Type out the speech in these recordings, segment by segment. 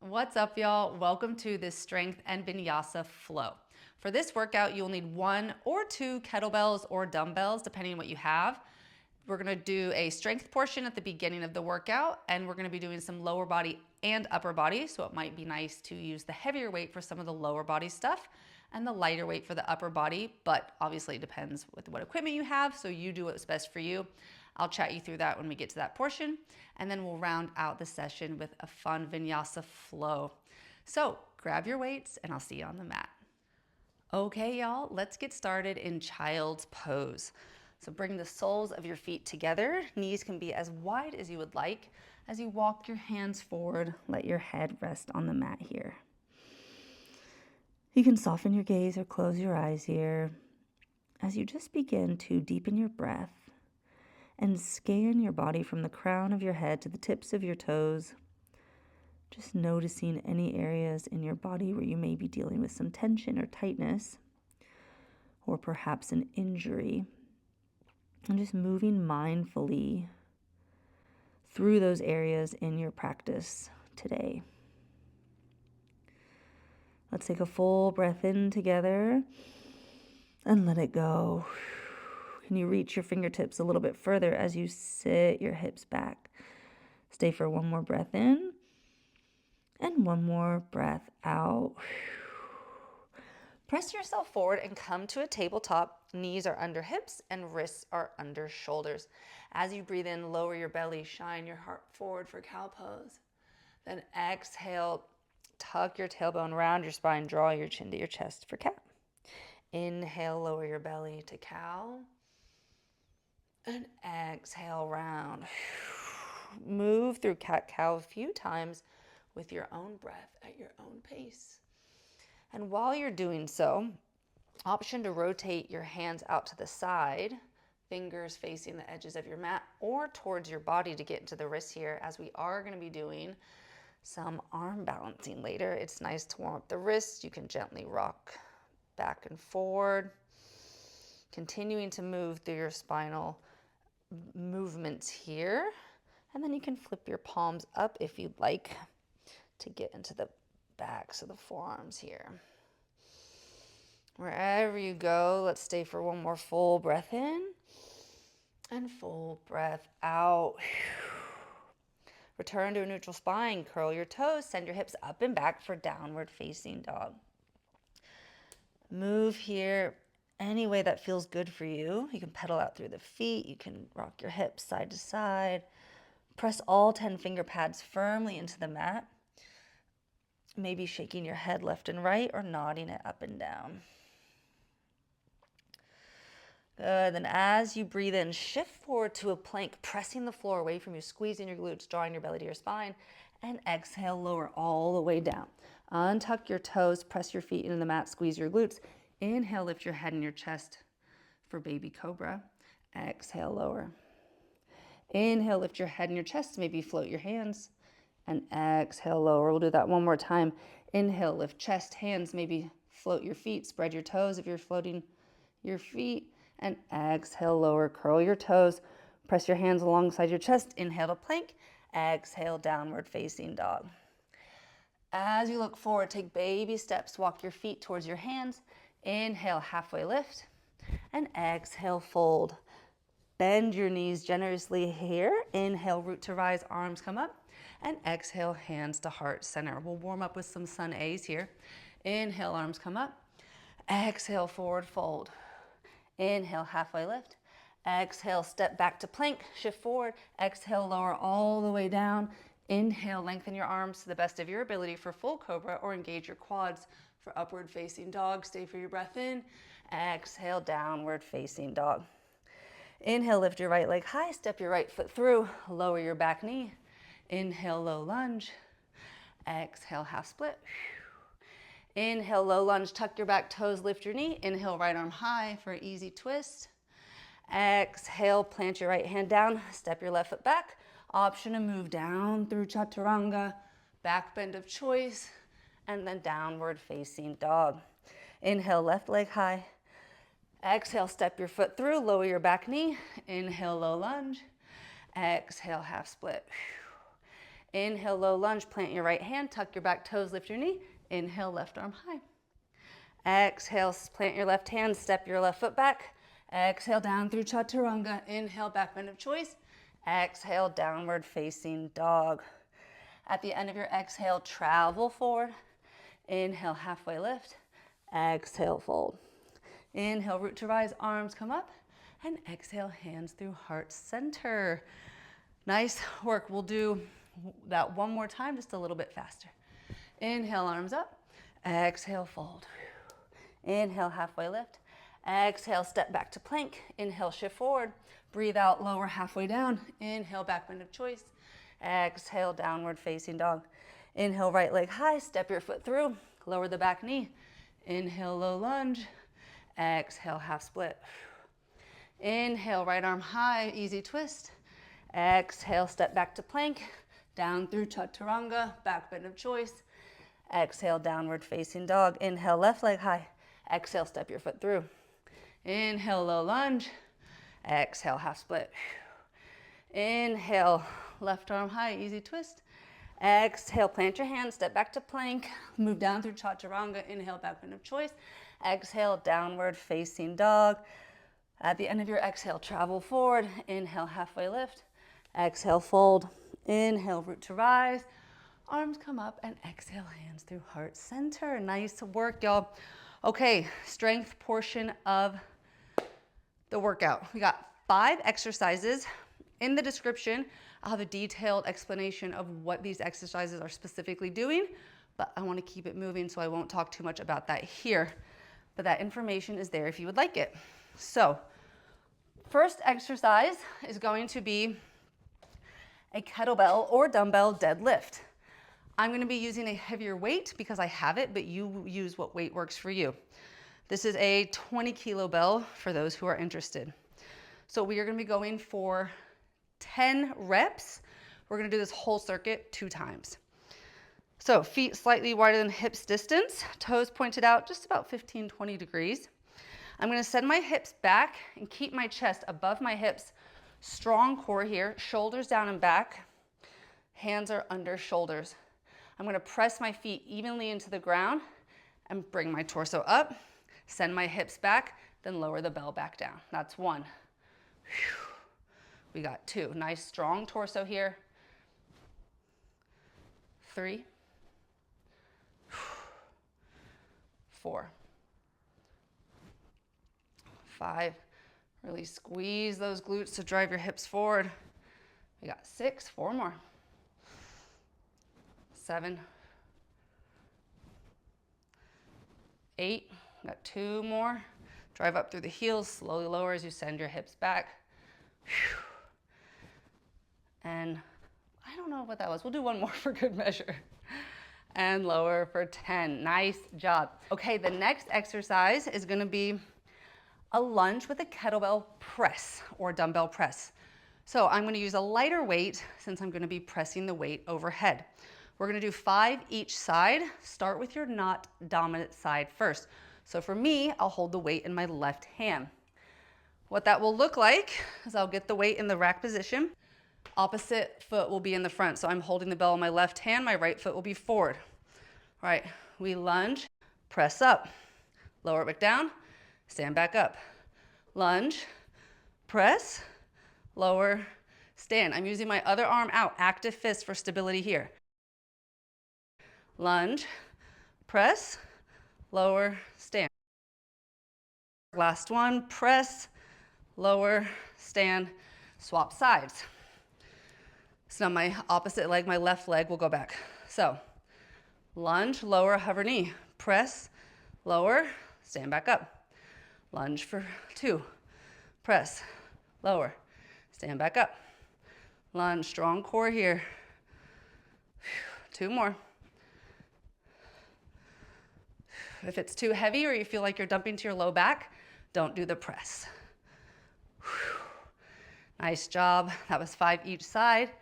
What's up, y'all? Welcome to this strength and vinyasa flow. For this workout, you'll need 1 or 2 kettlebells or dumbbells, depending on what you have. We're gonna do a strength portion at the beginning of the workout, and we're gonna be doing some lower body and upper body, so it might be nice to use the heavier weight for some of the lower body stuff and the lighter weight for the upper body, but obviously it depends with what equipment you have, so you do what's best for you. I'll chat you through that when we get to that portion, and then we'll round out the session with a fun vinyasa flow. So grab your weights and I'll see you on the mat. Okay, y'all, let's get started in child's pose. So bring the soles of your feet together. Knees can be as wide as you would like. As you walk your hands forward, let your head rest on the mat here. You can soften your gaze or close your eyes here as you just begin to deepen your breath and scan your body from the crown of your head to the tips of your toes. Just noticing any areas in your body where you may be dealing with some tension or tightness, or perhaps an injury. And just moving mindfully through those areas in your practice today. Let's take a full breath in together and let it go. Can you reach your fingertips a little bit further as you sit your hips back? Stay for one more breath in and one more breath out. Press yourself forward and come to a tabletop. Knees are under hips and wrists are under shoulders. As you breathe in, lower your belly, shine your heart forward for cow pose. Then exhale, tuck your tailbone around your spine, draw your chin to your chest for cat. Inhale, lower your belly to cow. And exhale, round. Move through cat-cow a few times with your own breath at your own pace. And while you're doing so, option to rotate your hands out to the side, fingers facing the edges of your mat or towards your body to get into the wrists here, as we are going to be doing some arm balancing later. It's nice to warm up the wrists. You can gently rock back and forward, continuing to move through your spinal movements here. And then you can flip your palms up if you'd like to get into the backs of the forearms here. Wherever you go, let's stay for one more full breath in and full breath out. Return to a neutral spine, curl your toes, send your hips up and back for downward facing dog. Move here any way that feels good for you. You can pedal out through the feet, you can rock your hips side to side. Press all 10 finger pads firmly into the mat. Maybe shaking your head left and right or nodding it up and down. Good, then as you breathe in, shift forward to a plank, pressing the floor away from you, squeezing your glutes, drawing your belly to your spine, and exhale, lower all the way down. Untuck your toes, press your feet into the mat, squeeze your glutes. Inhale, lift your head and your chest for baby cobra. Exhale, lower. Inhale, lift your head and your chest, maybe float your hands. And exhale, lower. We'll do that one more time. Inhale, lift chest, hands, maybe float your feet, spread your toes if you're floating your feet. And exhale, lower, curl your toes, press your hands alongside your chest. Inhale to plank, exhale, downward facing dog. As you look forward, take baby steps, walk your feet towards your hands. Inhale, halfway lift, and exhale, fold. Bend your knees generously here. Inhale, root to rise, arms come up. And exhale, hands to heart center. We'll warm up with some sun A's here. Inhale, arms come up. Exhale, forward fold. Inhale, halfway lift. Exhale, step back to plank, shift forward. Exhale, lower all the way down. Inhale, lengthen your arms to the best of your ability for full cobra, or engage your quads for upward facing dog. Stay for your breath in. Exhale, downward facing dog. Inhale, lift your right leg high, step your right foot through, lower your back knee. Inhale, low lunge. Exhale, half split. Inhale, low lunge, tuck your back toes, lift your knee. Inhale, right arm high for an easy twist. Exhale, plant your right hand down, step your left foot back. Option to move down through chaturanga, back bend of choice, and then downward facing dog. Inhale, left leg high. Exhale, step your foot through, lower your back knee. Inhale, low lunge. Exhale, half split. Inhale, low lunge, plant your right hand, tuck your back toes, lift your knee. Inhale, left arm high. Exhale, plant your left hand, step your left foot back. Exhale, down through chaturanga. Inhale, back bend of choice. Exhale, downward facing dog. At the end of your exhale, travel forward. Inhale, halfway lift. Exhale, fold. Inhale, root to rise, arms come up. And exhale, hands through heart center. Nice work. We'll do that one more time, just a little bit faster. Inhale, arms up. Exhale, fold. Inhale, halfway lift. Exhale, step back to plank. Inhale, shift forward. Breathe out, lower halfway down. Inhale, back bend of choice. Exhale, downward facing dog. Inhale, right leg high. Step your foot through. Lower the back knee. Inhale, low lunge. Exhale, half split. Inhale, right arm high, easy twist. Exhale, step back to plank. Down through chaturanga, back bend of choice. Exhale, downward facing dog. Inhale, left leg high. Exhale, step your foot through. Inhale, low lunge. Exhale, half split. Inhale, left arm high, easy twist. Exhale, plant your hands, step back to plank. Move down through chaturanga. Inhale, back bend of choice. Exhale, downward facing dog. At the end of your exhale, travel forward. Inhale, halfway lift. Exhale, fold. Inhale, root to rise. Arms come up, and exhale, hands through heart center. Nice work, y'all. Okay, strength portion of the workout. We got 5 exercises. In the description, I'll have a detailed explanation of what these exercises are specifically doing, but I want to keep it moving, so I won't talk too much about that here. But that information is there if you would like it. So, first exercise is going to be a kettlebell or dumbbell deadlift. I'm going to be using a heavier weight because I have it, but you use what weight works for you. This is a 20 kilo bell for those who are interested. So we are going to be going for 10 reps. We're going to do this whole circuit 2 times. So feet slightly wider than hips distance, toes pointed out just about 15-20 degrees. I'm going to send my hips back and keep my chest above my hips. Strong core here, shoulders down and back. Hands are under shoulders. I'm going to press my feet evenly into the ground and bring my torso up. Send my hips back, then lower the bell back down. That's 1. We got 2. Nice strong torso here. 3. 4. 5. Really squeeze those glutes to drive your hips forward. We got 6. 4 more. 7. 8. Got 2 more. Drive up through the heels, slowly lower as you send your hips back. And I don't know what that was. We'll do 1 more for good measure. And lower for 10. Nice job. Okay, the next exercise is going to be a lunge with a kettlebell press or dumbbell press. So I'm going to use a lighter weight since I'm going to be pressing the weight overhead. We're going to do 5 each side. Start with your not dominant side first. So for me, I'll hold the weight in my left hand. What that will look like is I'll get the weight in the rack position. Opposite foot will be in the front. So I'm holding the bell in my left hand. My right foot will be forward. All right, we lunge, press up, lower it back down, stand back up. Lunge, press, lower, stand. I'm using my other arm out, active fist for stability here. Lunge, press, lower, stand. Last one, press, lower, stand, swap sides. So now my opposite leg, my left leg will go back. So lunge, lower, hover knee, press, lower, stand back up. Lunge for 2, press, lower, stand back up. Lunge, strong core here. 2 more. If it's too heavy or you feel like you're dumping to your low back, don't do the press. Nice job. That was 5 each side.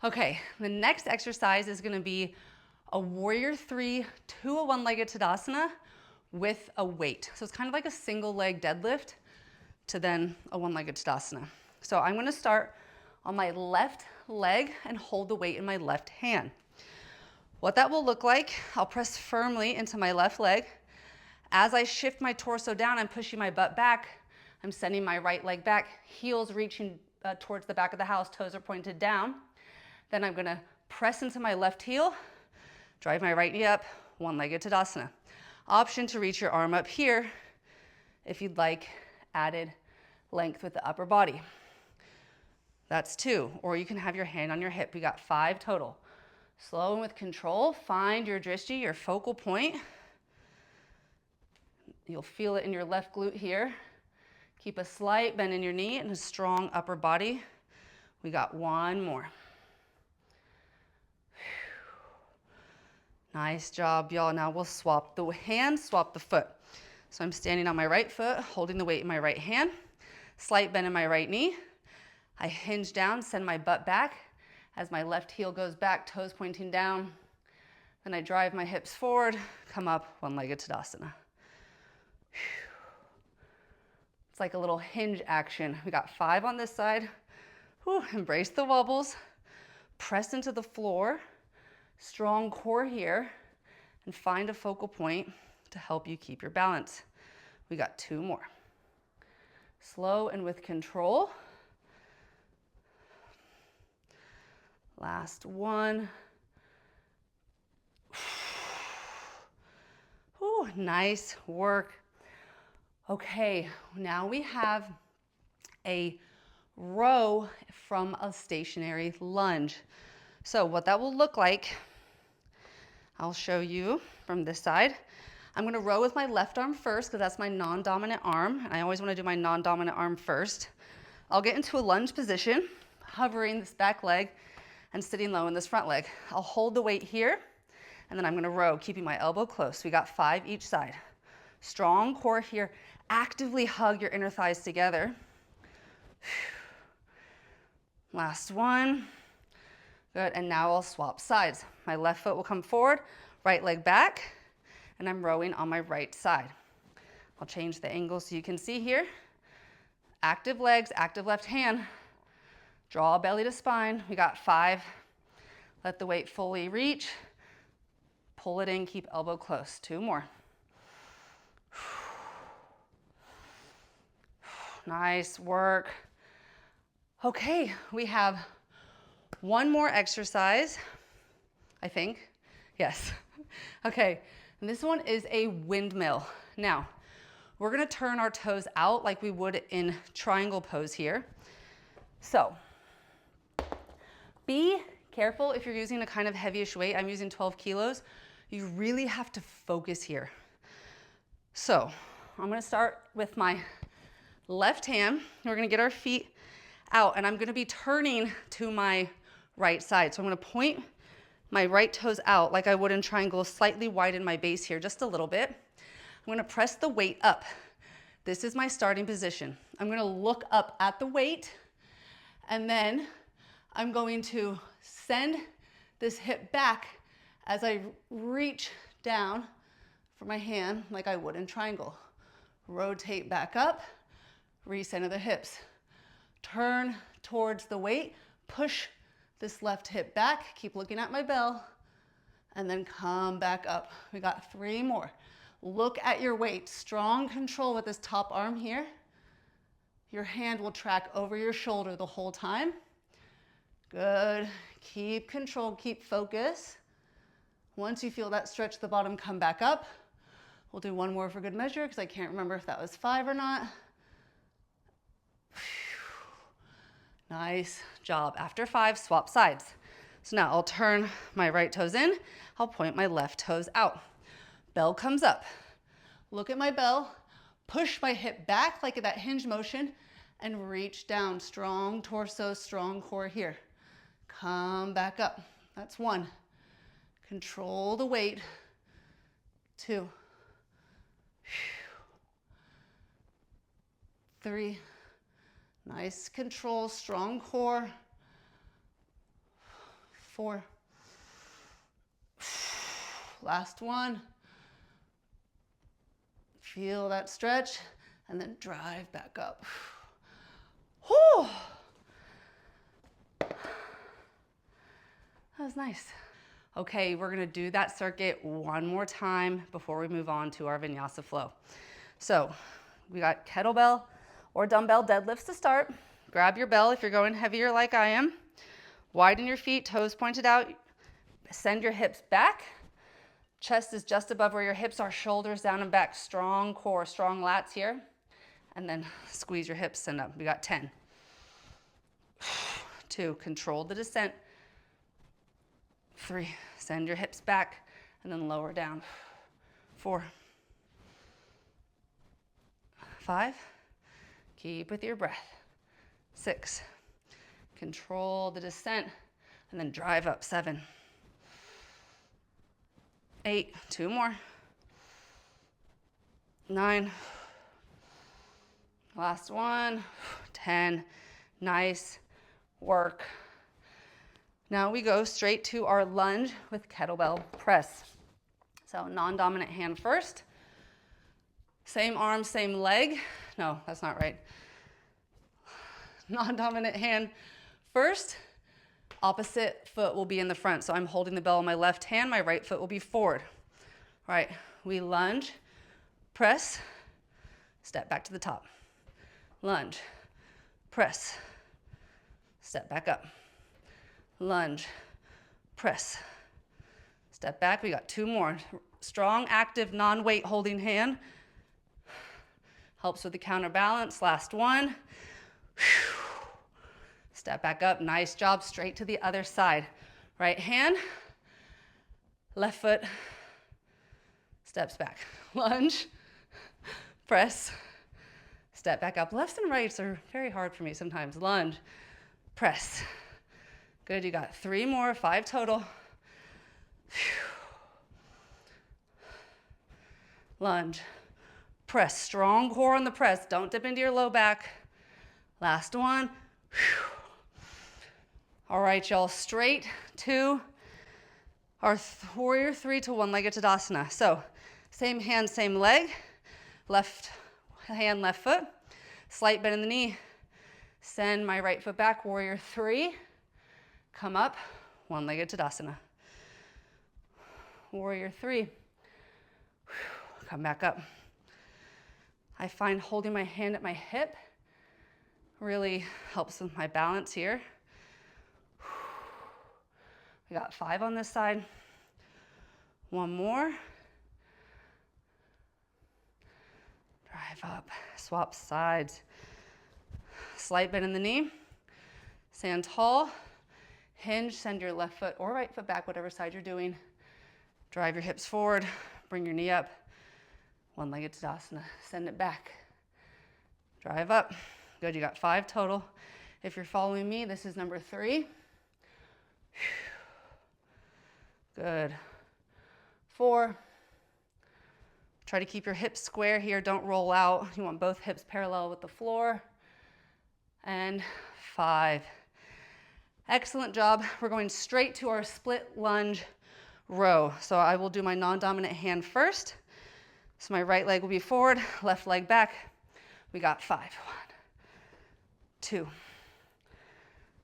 Okay, the next exercise is going to be a warrior 3 to a one-legged Tadasana with a weight. So it's kind of like a single leg deadlift to then a one-legged Tadasana. So I'm going to start on my left leg and hold the weight in my left hand. What that will look like, I'll press firmly into my left leg. As I shift my torso down, I'm pushing my butt back. I'm sending my right leg back, heels reaching towards the back of the house, toes are pointed down. Then I'm gonna press into my left heel, drive my right knee up, one-legged Tadasana. Option to reach your arm up here if you'd like added length with the upper body. That's 2, or you can have your hand on your hip. We got 5 total. Slow and with control, find your drishti, your focal point. You'll feel it in your left glute here. Keep a slight bend in your knee and a strong upper body. We got 1 more. Nice job, y'all. Now we'll swap the hand, swap the foot. So I'm standing on my right foot, holding the weight in my right hand, slight bend in my right knee. I hinge down, send my butt back as my left heel goes back, toes pointing down. Then I drive my hips forward, come up, one-legged Tadasana. It's like a little hinge action. We got 5 on this side. Whew, embrace the wobbles, press into the floor, strong core here, and find a focal point to help you keep your balance. We got 2 more. Slow and with control. Last one. Ooh, nice work. Okay, now we have a row from a stationary lunge. So what that will look like, I'll show you from this side. I'm gonna row with my left arm first because that's my non-dominant arm. And I always wanna do my non-dominant arm first. I'll get into a lunge position, hovering this back leg and sitting low in this front leg. I'll hold the weight here, and then I'm gonna row, keeping my elbow close. We got 5 each side. Strong core here. Actively hug your inner thighs together. Last one. Good, and now I'll swap sides. My left foot will come forward, right leg back, and I'm rowing on my right side. I'll change the angle so you can see here. Active legs, active left hand. Draw belly to spine. We got 5. Let the weight fully reach. Pull it in, keep elbow close. 2 more. Nice work. Okay, we have 1 more exercise, I think. Yes. Okay, and this one is a windmill. Now, we're gonna turn our toes out like we would in triangle pose here. So, be careful if you're using a kind of heavyish weight. I'm using 12 kilos. You really have to focus here. So I'm gonna start with my left hand. We're gonna get our feet out and I'm gonna be turning to my right side. So I'm gonna point my right toes out like I would in triangle, slightly widen my base here just a little bit. I'm gonna press the weight up. This is my starting position. I'm gonna look up at the weight and then I'm going to send this hip back as I reach down for my hand like I would in triangle. Rotate back up, recenter the hips. Turn towards the weight, push this left hip back, keep looking at my bell, and then come back up. We got 3 more. Look at your weight, strong control with this top arm here. Your hand will track over your shoulder the whole time. Good, keep control, keep focus. Once you feel that stretch the bottom, come back up. We'll do 1 more for good measure because I can't remember if that was 5 or not. Nice job. After 5, swap sides. So now I'll turn my right toes in. I'll point my left toes out. Bell comes up. Look at my bell. Push my hip back like that hinge motion and reach down. Strong torso, strong core here. Come back up. That's 1. Control the weight. 2. 3. Nice control, strong core. 4. Last one. Feel that stretch and then drive back up. Whew. That was nice. Okay, we're gonna do that circuit one more time before we move on to our vinyasa flow. So we got kettlebell or dumbbell deadlifts to start. Grab your bell if you're going heavier like I am. Widen your feet, toes pointed out. Send your hips back. Chest is just above where your hips are, shoulders down and back. Strong core, strong lats here. And then squeeze your hips, send up. We got 10. 2, control the descent. 3, send your hips back and then lower down. 4, 5, keep with your breath. 6, control the descent and then drive up. 7, 8, 2 more. 9, last one. 10, nice work. Now we go straight to our lunge with kettlebell press. So non-dominant hand first. Same arm, same leg. No, that's not right. Non-dominant hand first. Opposite foot will be in the front. So I'm holding the bell in my left hand. My right foot will be forward. All right, we lunge, press, step back to the top. Lunge, press, step back up. Lunge, press, step back. We got 2 more. Strong, active, non-weight holding hand. Helps with the counterbalance. Last one. Step back up. Nice job. Straight to the other side. Right hand, left foot, steps back. Lunge, press, step back up. Lefts and rights are very hard for me sometimes. Lunge, press. Good, you got 3 more, 5 total. Lunge, press, strong core on the press. Don't dip into your low back. Last one. All right, y'all, straight to our warrior 3 to one-legged Tadasana. So same hand, same leg. Left hand, left foot. Slight bend in the knee. Send my right foot back, warrior 3. Come up, one-legged Tadasana. Warrior 3. Come back up. I find holding my hand at my hip really helps with my balance here. We got 5 on this side. 1 more. Drive up, swap sides. Slight bend in the knee. Stand tall. Hinge, send your left foot or right foot back, whatever side you're doing. Drive your hips forward, bring your knee up. One-legged Tadasana, send it back. Drive up. Good, you got 5 total. If you're following me, this is number 3. Good. 4. Try to keep your hips square here, don't roll out. You want both hips parallel with the floor. And 5. Excellent job. We're going straight to our split lunge row. So I will do my non-dominant hand first. So my right leg will be forward, left leg back. We got 5. 1, 2,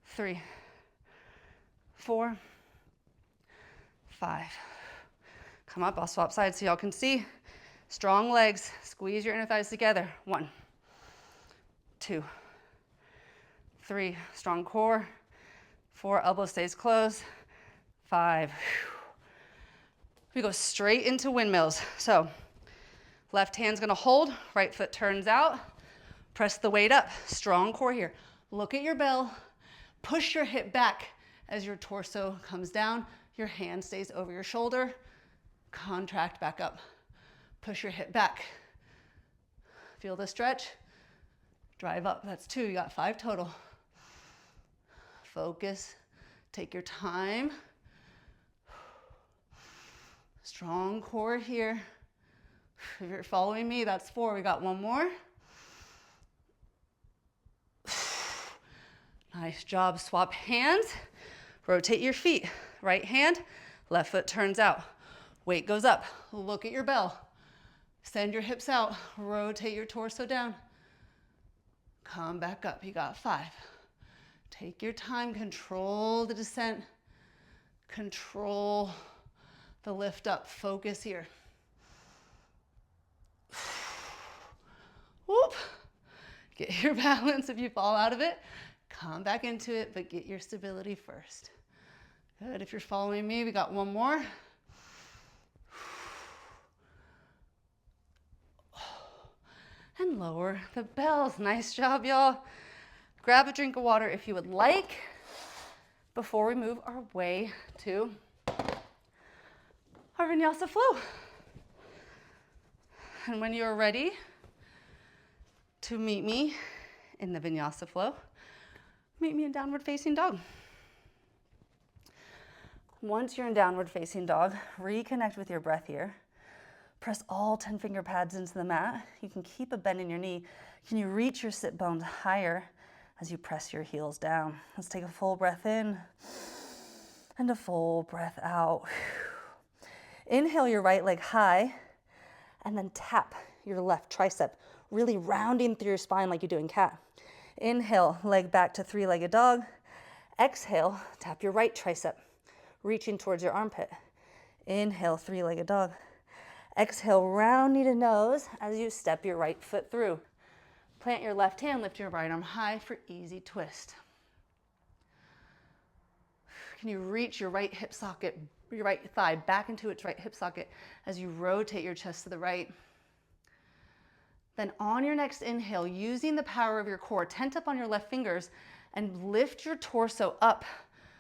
3, 4, 5. Come up, I'll swap sides so y'all can see. Strong legs, squeeze your inner thighs together. 1, 2, 3, strong core. 4, elbow stays closed. 5. We go straight into windmills. So left hand's gonna hold, right foot turns out. Press the weight up, strong core here. Look at your bell, push your hip back as your torso comes down. Your hand stays over your shoulder. Contract back up. Push your hip back. Feel the stretch. Drive up, that's 2, you got 5 total. Focus, take your time. Strong core here. If you're following me, that's 4, we got 1 more. Nice job, swap hands. Rotate your feet. Right hand, left foot turns out. Weight goes up, look at your bell. Send your hips out, rotate your torso down. Come back up, you got 5. Take your time, control the descent. Control the lift up. Focus here. Whoop. Get your balance. If you fall out of it, come back into it, but get your stability first. Good. If you're following me, we got one more. And lower the bells. Nice job, y'all. Grab a drink of water if you would like before we move our way to our Vinyasa flow. And when you're ready to meet me in the Vinyasa flow, meet me in downward facing dog. Once you're in downward facing dog, reconnect with your breath here. Press all 10 finger pads into the mat. You can keep a bend in your knee. Can you reach your sit bones higher as you press your heels down? Let's take a full breath in and a full breath out. Inhale your right leg high and then tap your left tricep, really rounding through your spine like you do in cat. Inhale, leg back to three-legged dog. Exhale, tap your right tricep, reaching towards your armpit. Inhale, three-legged dog. Exhale, round knee to nose as you step your right foot through. Plant your left hand, lift your right arm high for easy twist. Can you reach your right hip socket, your right thigh back into its right hip socket as you rotate your chest to the right? Then on your next inhale, using the power of your core, tent up on your left fingers and lift your torso up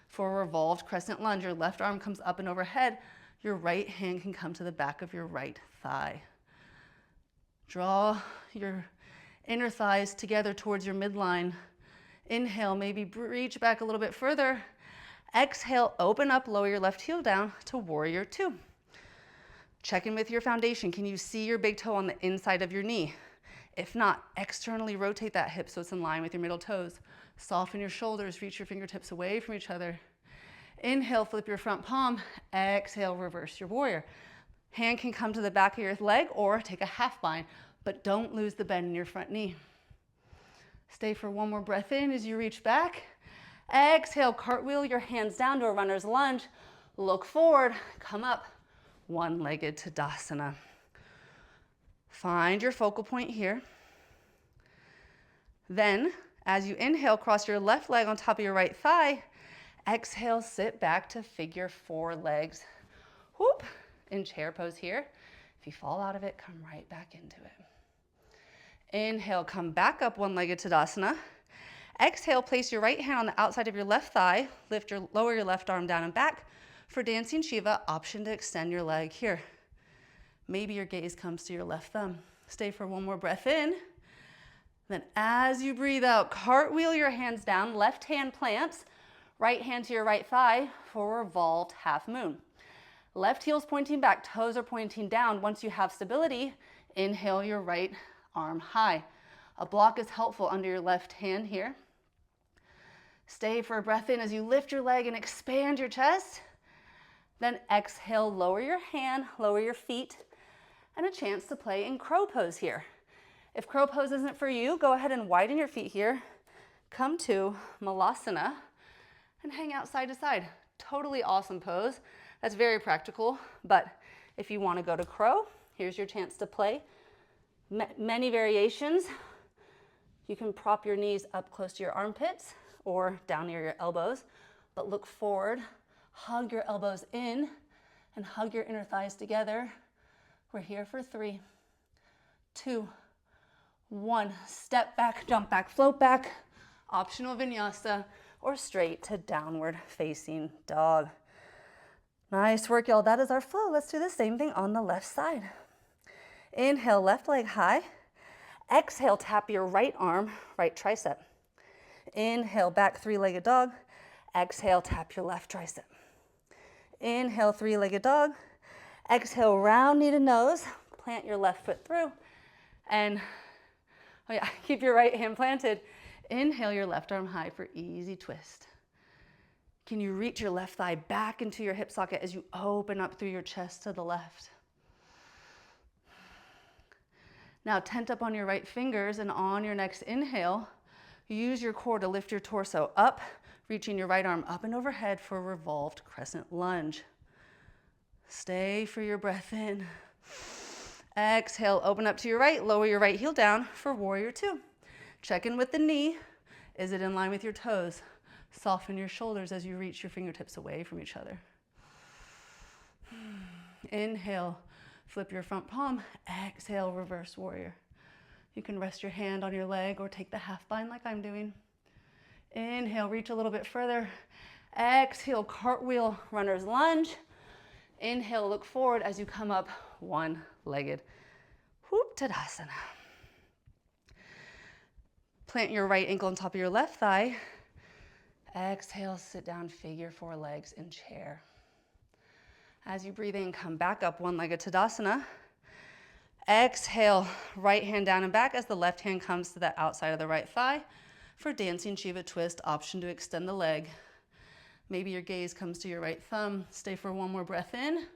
for a revolved crescent lunge. Your left arm comes up and overhead. Your right hand can come to the back of your right thigh. Draw your inner thighs together towards your midline. Inhale, maybe reach back a little bit further. Exhale, open up, lower your left heel down to warrior two. Check in with your foundation. Can you see your big toe on the inside of your knee? If not, externally rotate that hip so it's in line with your middle toes. Soften your shoulders, reach your fingertips away from each other. Inhale, flip your front palm. Exhale, reverse your warrior. Hand can come to the back of your leg or take a half bind, but don't lose the bend in your front knee. Stay for one more breath in as you reach back. Exhale, cartwheel your hands down to a runner's lunge. Look forward, come up, one-legged Tadasana. Find your focal point here. Then, as you inhale, cross your left leg on top of your right thigh. Exhale, sit back to figure four legs. Whoop, in chair pose here. If you fall out of it, come right back into it. Inhale, come back up, one-legged Tadasana. Exhale, place your right hand on the outside of your left thigh. Lower your left arm down and back. For Dancing Shiva, option to extend your leg here. Maybe your gaze comes to your left thumb. Stay for one more breath in. Then as you breathe out, cartwheel your hands down, left hand plants, right hand to your right thigh for revolved half moon. Left heel's pointing back, toes are pointing down. Once you have stability, inhale your right arm high. A block is helpful under your left hand here. Stay for a breath in as you lift your leg and expand your chest. Then exhale, lower your hand, lower your feet, and a chance to play in crow pose here. If crow pose isn't for you, go ahead and widen your feet here. Come to Malasana and hang out side to side. Totally awesome pose. That's very practical, but if you want to go to crow, here's your chance to play. Many variations. You can prop your knees up close to your armpits or down near your elbows, but look forward, hug your elbows in, and hug your inner thighs together. We're here for 3, 2, 1. Step back, jump back, float back. Optional vinyasa or straight to downward facing dog. Nice work, y'all. That is our flow. Let's do the same thing on the left side. Inhale, left leg high. Exhale, tap your right arm, right tricep. Inhale, back three-legged dog. Exhale, tap your left tricep. Inhale, three-legged dog. Exhale, round knee to nose. Plant your left foot through. And, oh yeah, keep your right hand planted. Inhale your left arm high for easy twist. Can you reach your left thigh back into your hip socket as you open up through your chest to the left? Now tent up on your right fingers, and on your next inhale, use your core to lift your torso up, Reaching your right arm up and overhead for a revolved crescent lunge. Stay for your breath in. Exhale, open up to your right, lower your right heel down for warrior two. Check in with the knee. Is it in line with your toes? Soften your shoulders as you reach your fingertips away from each other. Inhale, flip your front palm. Exhale, reverse warrior. You can rest your hand on your leg or take the half bind like I'm doing. Inhale, reach a little bit further. Exhale, cartwheel, runner's lunge. Inhale, look forward as you come up one-legged Tadasana. Plant your right ankle on top of your left thigh. Exhale, sit down, figure four legs in chair. As you breathe in, come back up, one-legged Tadasana. Exhale, right hand down and back as the left hand comes to the outside of the right thigh for dancing Shiva twist, option to extend the leg. Maybe your gaze comes to your right thumb. Stay for one more breath in.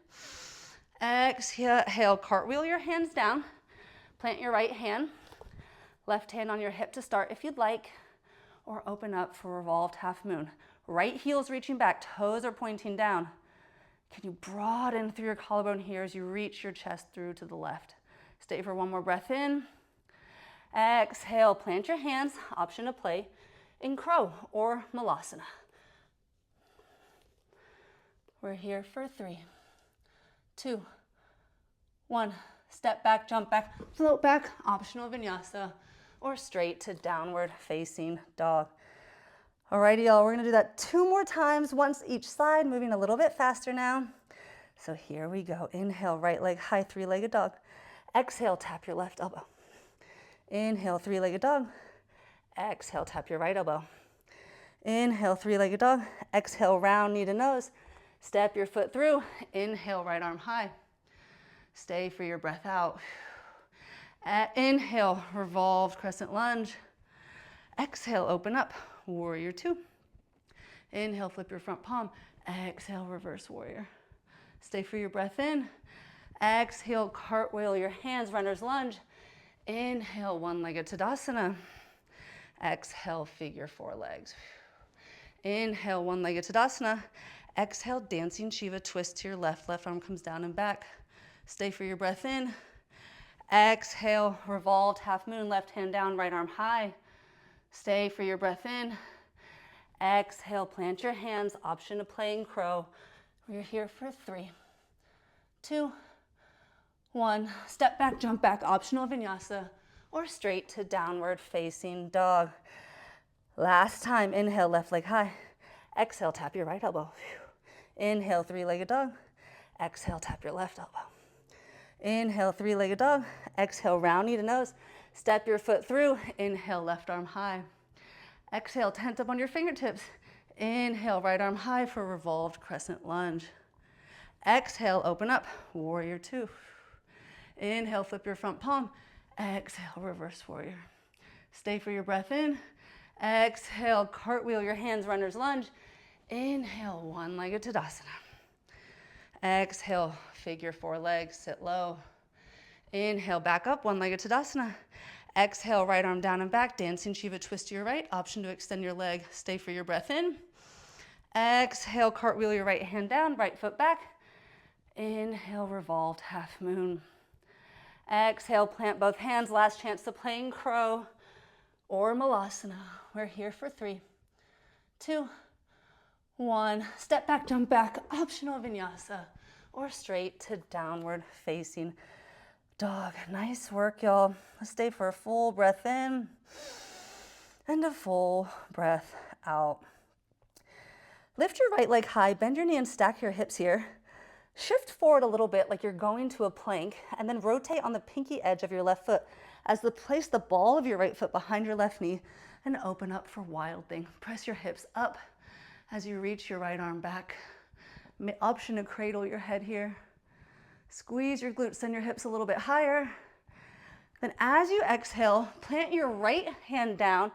Exhale, cartwheel your hands down. Plant your right hand, left hand on your hip to start if you'd like, or open up for revolved half moon. Right heel's reaching back, toes are pointing down. Can you broaden through your collarbone here as you reach your chest through to the left? Stay for one more breath in. Exhale, plant your hands, option to play in crow or malasana. We're here for 3, 2, 1. Step back, jump back, float back, optional vinyasa, or straight to downward facing dog. Alrighty, y'all, we're gonna do that 2 more times, once each side, moving a little bit faster now. So here we go. Inhale, right leg high, 3-legged dog. Exhale, tap your left elbow. Inhale, 3-legged dog. Exhale, tap your right elbow. Inhale, 3-legged dog. Exhale, round knee to nose. Step your foot through. Inhale, right arm high. Stay for your breath out. Inhale, revolved crescent lunge. Exhale, open up, warrior two. Inhale, flip your front palm. Exhale, reverse warrior. Stay for your breath in. Exhale, cartwheel your hands, runner's lunge. Inhale, one-legged Tadasana. Exhale, figure four legs. Inhale, one-legged Tadasana. Exhale, dancing Shiva twist to your left. Left arm comes down and back. Stay for your breath in. Exhale, revolved half moon, left hand down, right arm high. Stay for your breath in. Exhale, plant your hands, option to playing crow. We're here for 3, 2, 1. Step back, jump back, optional vinyasa, or straight to downward facing dog. Last time, inhale, left leg high. Exhale, tap your right elbow. Inhale, 3-legged dog. Exhale, tap your left elbow. Inhale, 3-legged dog. Exhale, round knee to nose. Step your foot through. Inhale, left arm high. Exhale, tent up on your fingertips. Inhale, right arm high for revolved crescent lunge. Exhale, open up, warrior two. Inhale, flip your front palm. Exhale, reverse warrior. Stay for your breath in. Exhale, cartwheel your hands, runner's lunge. Inhale, one-legged Tadasana. Exhale, figure four legs, sit low. Inhale, back up, one-legged Tadasana. Exhale, right arm down and back, dancing Shiva twist to your right, option to extend your leg. Stay for your breath in. Exhale, cartwheel your right hand down, right foot back. Inhale, revolved half moon. Exhale, plant both hands, last chance to playing crow or malasana. We're here for 3, 2, 1. Step back, jump back, optional vinyasa, or straight to downward facing dog. Nice work, y'all. Let's stay for a full breath in and a full breath out. Lift your right leg high, bend your knee and stack your hips here. Shift forward a little bit like you're going to a plank, and then rotate on the pinky edge of your left foot as you place the ball of your right foot behind your left knee and open up for wild thing. Press your hips up as you reach your right arm back. Option to cradle your head here. Squeeze your glutes, send your hips a little bit higher. Then as you exhale, plant your right hand down,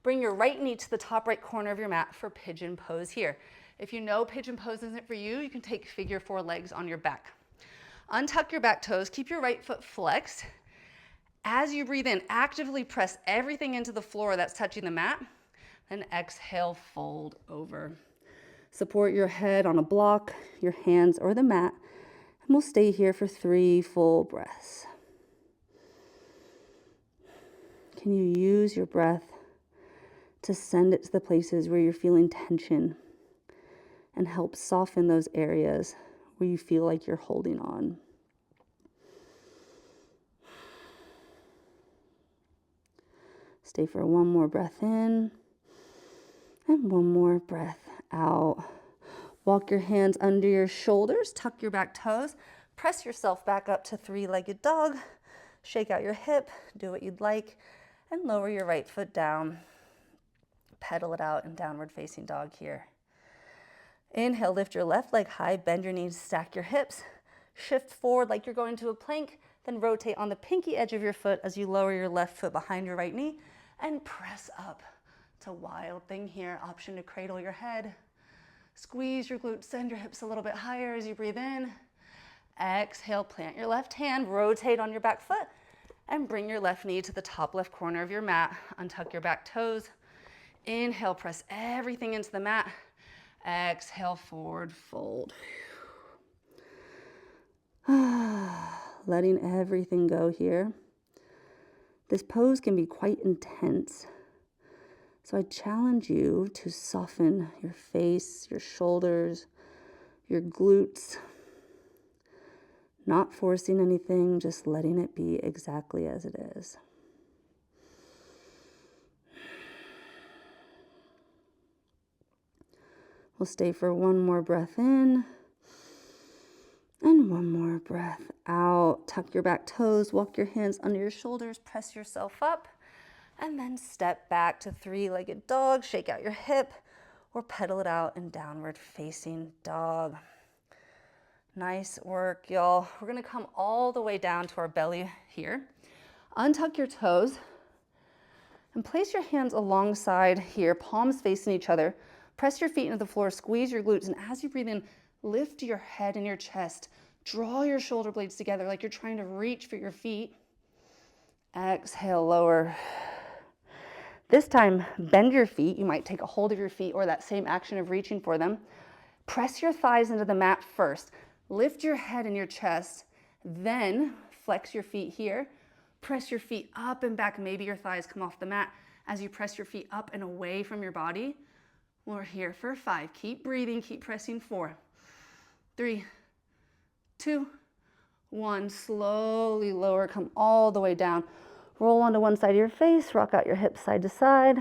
bring your right knee to the top right corner of your mat for pigeon pose here. If you know pigeon pose isn't for you, you can take figure four legs on your back. Untuck your back toes, keep your right foot flexed. As you breathe in, actively press everything into the floor that's touching the mat. Then exhale, fold over. Support your head on a block, your hands or the mat, and we'll stay here for 3 full breaths. Can you use your breath to send it to the places where you're feeling tension and help soften those areas where you feel like you're holding on? Stay for one more breath in and one more breath out. Walk your hands under your shoulders, tuck your back toes, press yourself back up to three-legged dog, shake out your hip, do what you'd like, and lower your right foot down. Pedal it out in downward facing dog here. Inhale, lift your left leg high, bend your knees, stack your hips, shift forward like you're going to a plank, then rotate on the pinky edge of your foot as you lower your left foot behind your right knee and press up to wild thing here. Option to cradle your head. Squeeze your glutes, send your hips a little bit higher as you breathe in. Exhale, plant your left hand, rotate on your back foot, and bring your left knee to the top left corner of your mat. Untuck your back toes. Inhale, press everything into the mat. Exhale, forward fold. Letting everything go here. This pose can be quite intense. So I challenge you to soften your face, your shoulders, your glutes. Not forcing anything, just letting it be exactly as it is. We'll stay for one more breath in and one more breath out. Tuck your back toes, walk your hands under your shoulders, press yourself up, and then step back to three-legged dog. Shake out your hip or pedal it out in downward facing dog. Nice work, y'all. We're gonna come all the way down to our belly here. Untuck your toes and place your hands alongside here, palms facing each other. Press your feet into the floor, squeeze your glutes, and as you breathe in, lift your head and your chest. Draw your shoulder blades together like you're trying to reach for your feet. Exhale, lower. This time, bend your feet. You might take a hold of your feet or that same action of reaching for them. Press your thighs into the mat first. Lift your head and your chest. Then flex your feet here. Press your feet up and back. Maybe your thighs come off the mat. As you press your feet up and away from your body, we're here for 5. Keep breathing, keep pressing. 4, 3, 2, 1. Slowly lower, come all the way down. Roll onto one side of your face, rock out your hips side to side.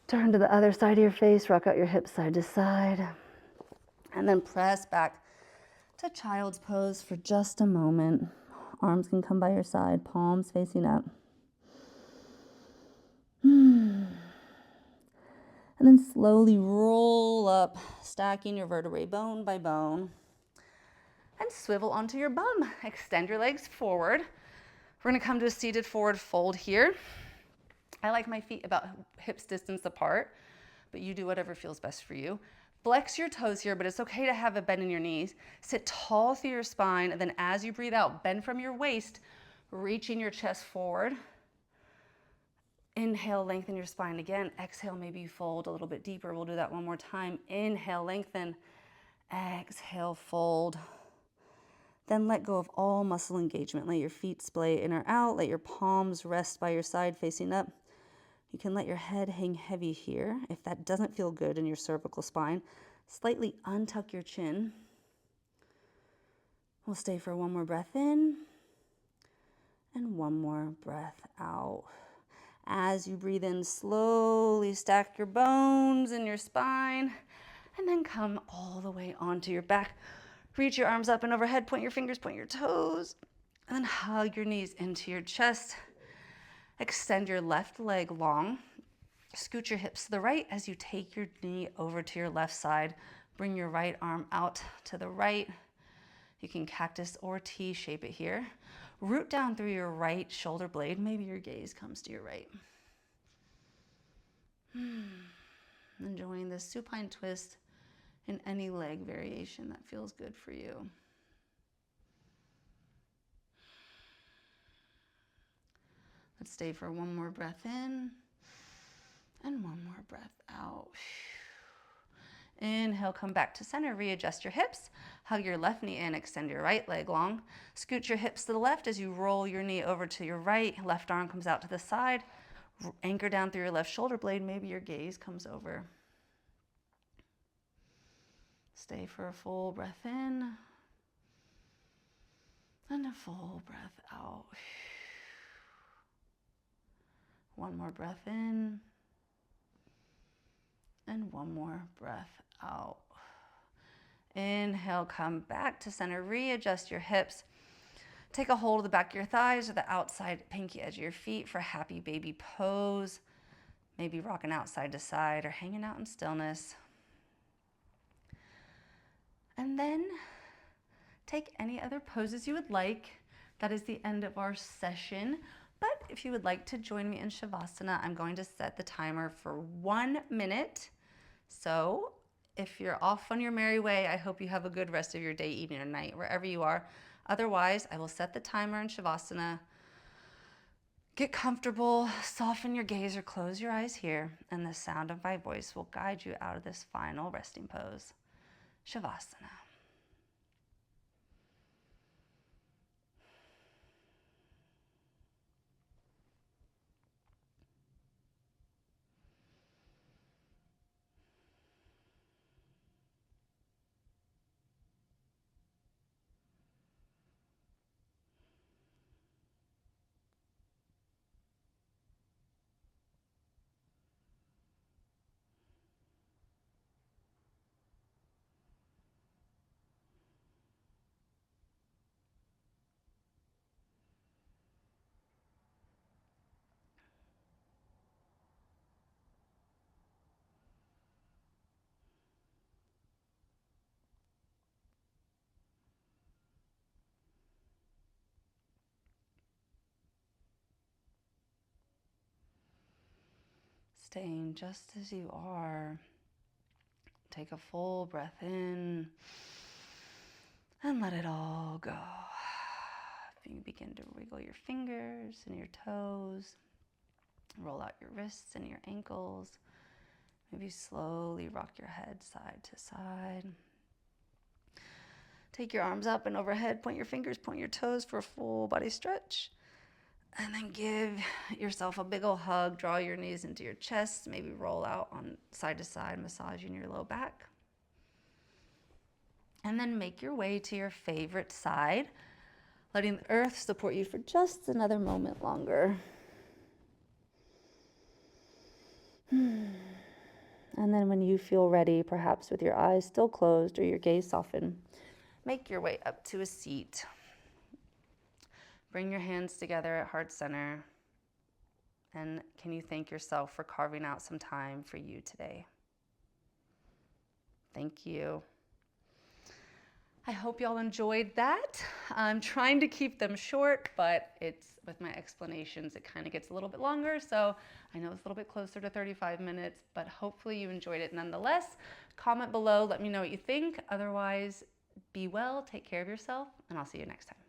Turn to the other side of your face, rock out your hips side to side. And then press back to child's pose for just a moment. Arms can come by your side, palms facing up. And then slowly roll up, stacking your vertebrae bone by bone. And swivel onto your bum. Extend your legs forward. We're gonna come to a seated forward fold here. I like my feet about hips distance apart, but you do whatever feels best for you. Flex your toes here, but it's okay to have a bend in your knees. Sit tall through your spine, and then as you breathe out, bend from your waist, reaching your chest forward. Inhale, lengthen your spine again. Exhale, maybe you fold a little bit deeper. We'll do that one more time. Inhale, lengthen. Exhale, fold. Then let go of all muscle engagement. Let your feet splay in or out. Let your palms rest by your side facing up. You can let your head hang heavy here. If that doesn't feel good in your cervical spine, slightly untuck your chin. We'll stay for one more breath in and one more breath out. As you breathe in, slowly stack your bones in your spine and then come all the way onto your back. Reach your arms up and overhead, point your fingers, point your toes, and then hug your knees into your chest. Extend your left leg long. Scoot your hips to the right as you take your knee over to your left side. Bring your right arm out to the right. You can cactus or T shape it here. Root down through your right shoulder blade. Maybe your gaze comes to your right. Enjoying this supine twist in any leg variation that feels good for you. Let's stay for one more breath in And one more breath out. Inhale, come back to center, readjust your hips, hug your left knee in, extend your right leg long, scoot your hips to the left as you roll your knee over to your right, left arm comes out to the side, anchor down through your left shoulder blade, maybe your gaze comes over. Stay for a full breath in, and a full breath out. One more breath in, and one more breath out. Inhale, come back to center, readjust your hips. Take a hold of the back of your thighs or the outside pinky edge of your feet for happy baby pose. Maybe rocking out side to side or hanging out in stillness. And then take any other poses you would like. That is the end of our session. But if you would like to join me in Savasana, I'm going to set the timer for 1 minute. So if you're off on your merry way, I hope you have a good rest of your day, evening, or night, wherever you are. Otherwise, I will set the timer in Savasana. Get comfortable, soften your gaze or close your eyes here, and the sound of my voice will guide you out of this final resting pose. Savasana. Staying just as you are. Take a full breath in and let it all go. You begin to wiggle your fingers and your toes. Roll out your wrists and your ankles. Maybe slowly rock your head side to side. Take your arms up and overhead. Point your fingers, point your toes for a full body stretch. And then give yourself a big ol' hug. Draw your knees into your chest. Maybe roll out on side to side, massaging your low back. And then make your way to your favorite side, letting the earth support you for just another moment longer. And then when you feel ready, perhaps with your eyes still closed or your gaze softened, make your way up to a seat. Bring your hands together at heart center. And can you thank yourself for carving out some time for you today? Thank you. I hope y'all enjoyed that. I'm trying to keep them short, but it's with my explanations, it kind of gets a little bit longer. So I know it's a little bit closer to 35 minutes, but hopefully you enjoyed it nonetheless. Comment below, let me know what you think. Otherwise, be well, take care of yourself, and I'll see you next time.